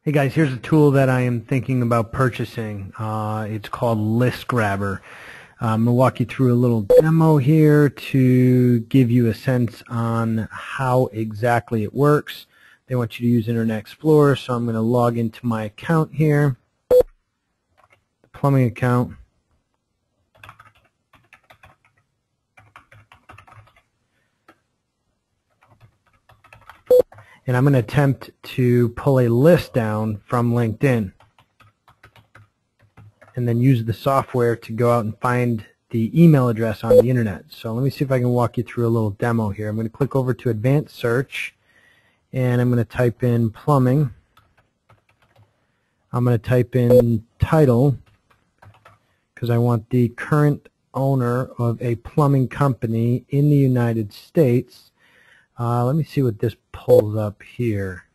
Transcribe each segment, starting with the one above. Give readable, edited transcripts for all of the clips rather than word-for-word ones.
Hey guys, here's a tool that I am thinking about purchasing. It's called List Grabber. I'm going to walk you through a little demo here to give you a sense on how exactly it works. They want you to use Internet Explorer, so I'm going to log into my account here, the plumbing account. And I'm going to attempt to pull a list down from LinkedIn and then use the software to go out and find the email address on the internet. So let me see if I can walk you through a little demo here. I'm going to click over to Advanced Search and I'm going to type in plumbing. I'm going to type in title because I want the current owner of a plumbing company in the United States. Let me see what this pulls up here.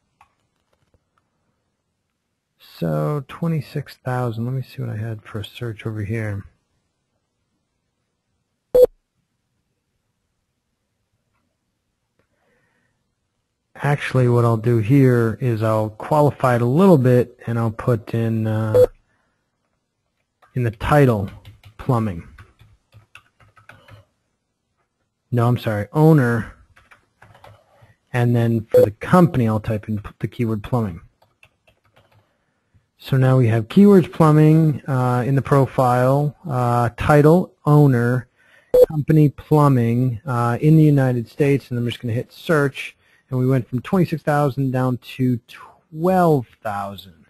So 26,000. Let me see what I had for a search over here. Actually, what I'll do here is I'll qualify it a little bit, and I'll put in the title plumbing. No, I'm sorry, owner. And then for the company, I'll type in the keyword plumbing. So now we have keywords plumbing in the profile, title, owner, company plumbing in the United States, and I'm just going to hit search, and we went from 26,000 down to 12,000,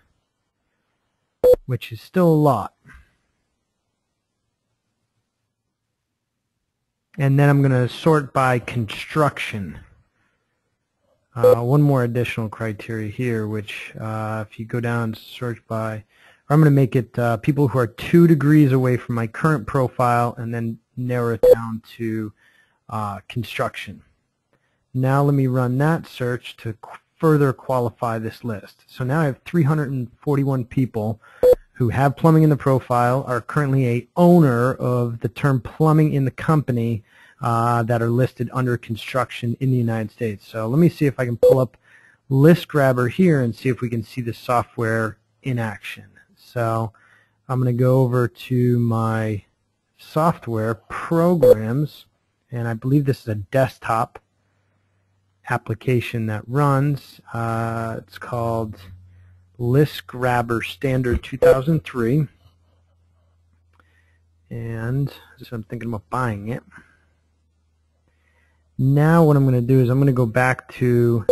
which is still a lot. And then I'm going to sort by construction. One more additional criteria here, which if you go down and search by, or I'm going to make it people who are 2 degrees away from my current profile, and then narrow it down to construction. Now let me run that search to further qualify this list. So now I have 341 people who have plumbing in the profile, are currently a owner of the term plumbing in the company, that are listed under construction in the United States. So let me see if I can pull up List Grabber here and see if we can see the software in action. So I'm going to go over to my software programs, and I believe this is a desktop application that runs. It's called List Grabber Standard 2003, and so I'm thinking about buying it. Now what I'm going to do is I'm going to go back to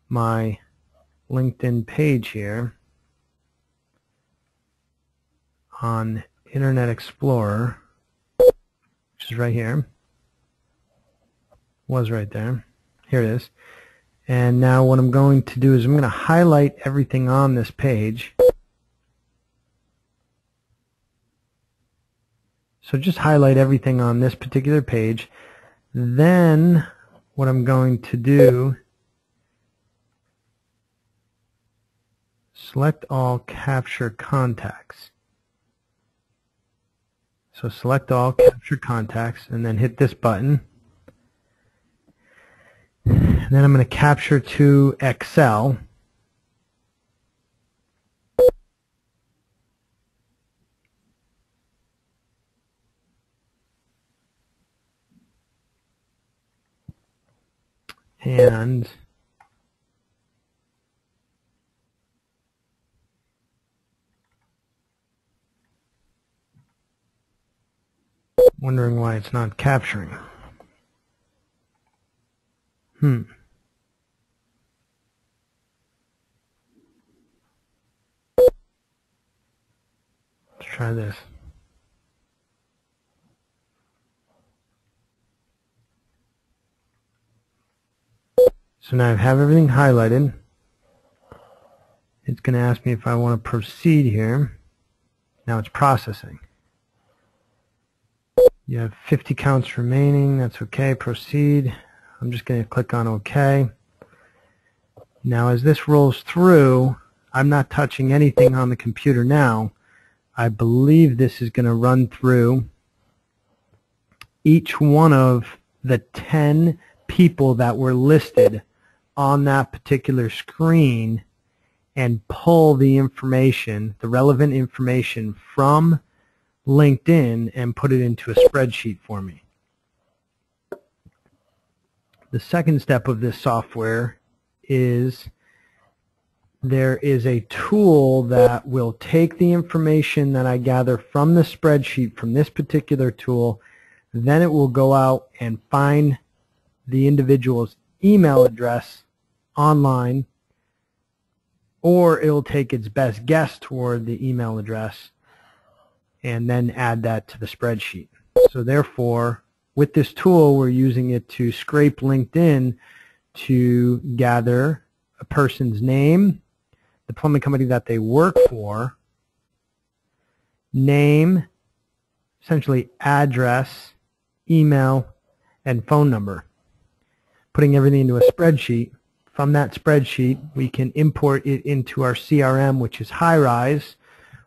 my LinkedIn page here on Internet Explorer, which is right here. Was right there. Here it is. And now what I'm going to do is I'm going to highlight everything on this page. So just highlight everything on this particular page. Then what I'm going to do, select all, capture contacts. So select all, capture contacts, and then hit this button. And then I'm going to capture to Excel. And wondering why it's not capturing. Let's try this. So now I have everything highlighted. It's going to ask me if I want to proceed here. Now it's processing. You have 50 counts remaining. That's okay. Proceed. I'm just going to click on OK. Now as this rolls through, I'm not touching anything on the computer now. I believe this is going to run through each one of the 10 people that were listed on that particular screen and pull the information, the relevant information from LinkedIn and put it into a spreadsheet for me. The second step of this software is there is a tool that will take the information that I gather from the spreadsheet from this particular tool, then it will go out and find the individual's email address online, or it will take its best guess toward the email address and then add that to the spreadsheet. So therefore, with this tool, we're using it to scrape LinkedIn to gather a person's name, the plumbing company that they work for, name, essentially address, email, and phone number. Putting everything into a spreadsheet. From that spreadsheet, we can import it into our CRM, which is HighRise.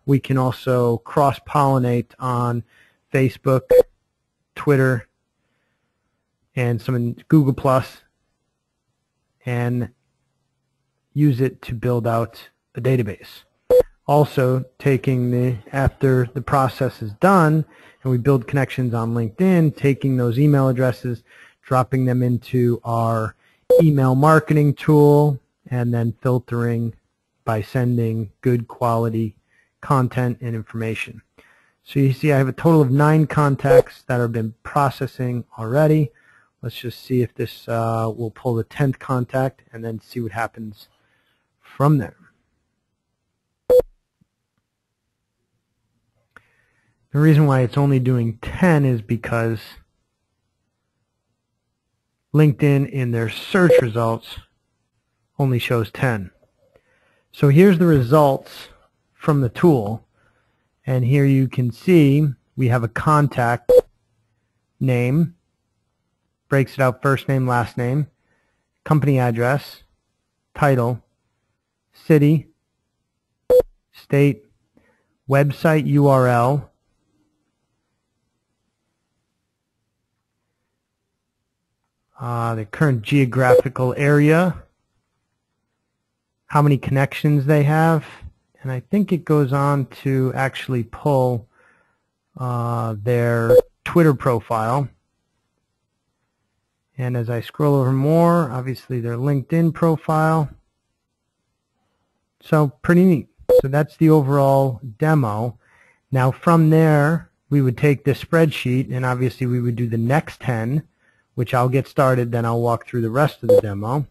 We can also cross-pollinate on Facebook, Twitter, and some in Google Plus, and use it to build out a database. Also, after the process is done and we build connections on LinkedIn, taking those email addresses, dropping them into our email marketing tool, and then filtering by sending good quality content and information. So you see I have a total of 9 contacts that have been processing already. Let's just see if this will pull the 10th contact and then see what happens from there. The reason why it's only doing 10 is because LinkedIn in their search results only shows 10. So here's the results from the tool, and here you can see we have a contact name, breaks it out first name, last name, company address, title, city, state, website URL, the current geographical area, how many connections they have, and I think it goes on to actually pull their Twitter profile. And as I scroll over more, obviously their LinkedIn profile. So pretty neat. So that's the overall demo. Now from there, we would take this spreadsheet, and obviously we would do the next 10, which I'll get started, then I'll walk through the rest of the demo.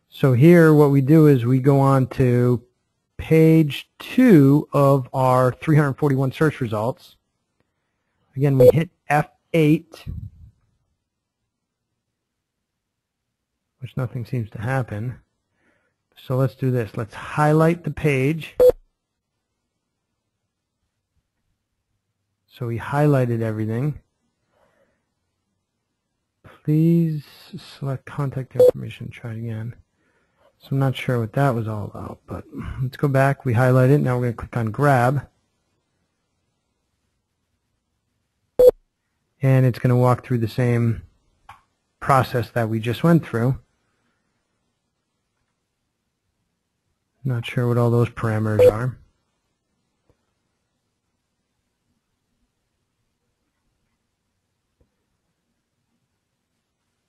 So here what we do is we go on to page 2 of our 341 search results. Again, we hit F8, which nothing seems to happen. So let's do this. Let's highlight the page. So we highlighted everything. Please select contact information. Try it again. So I'm not sure what that was all about, but let's go back. We highlight it. Now we're going to click on grab. And it's going to walk through the same process that we just went through. Not sure what all those parameters are.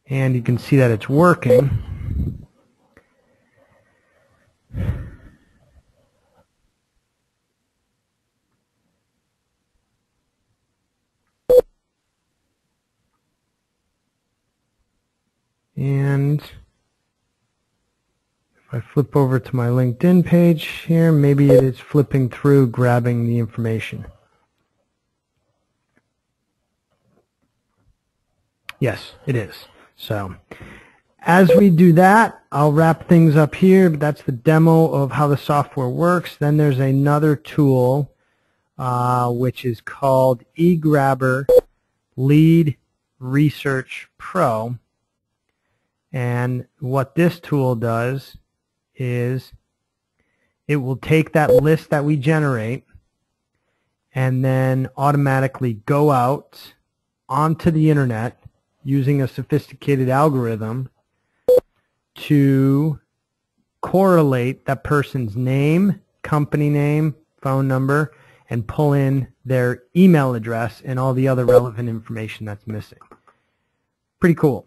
And you can see that it's working. And if I flip over to my LinkedIn page here, maybe it is flipping through, grabbing the information. Yes, it is. So as we do that, I'll wrap things up here, but that's the demo of how the software works. Then there's another tool which is called eGrabber Lead Research Pro. And what this tool does is it will take that list that we generate and then automatically go out onto the internet using a sophisticated algorithm to correlate that person's name, company name, phone number, and pull in their email address and all the other relevant information that's missing. Pretty cool.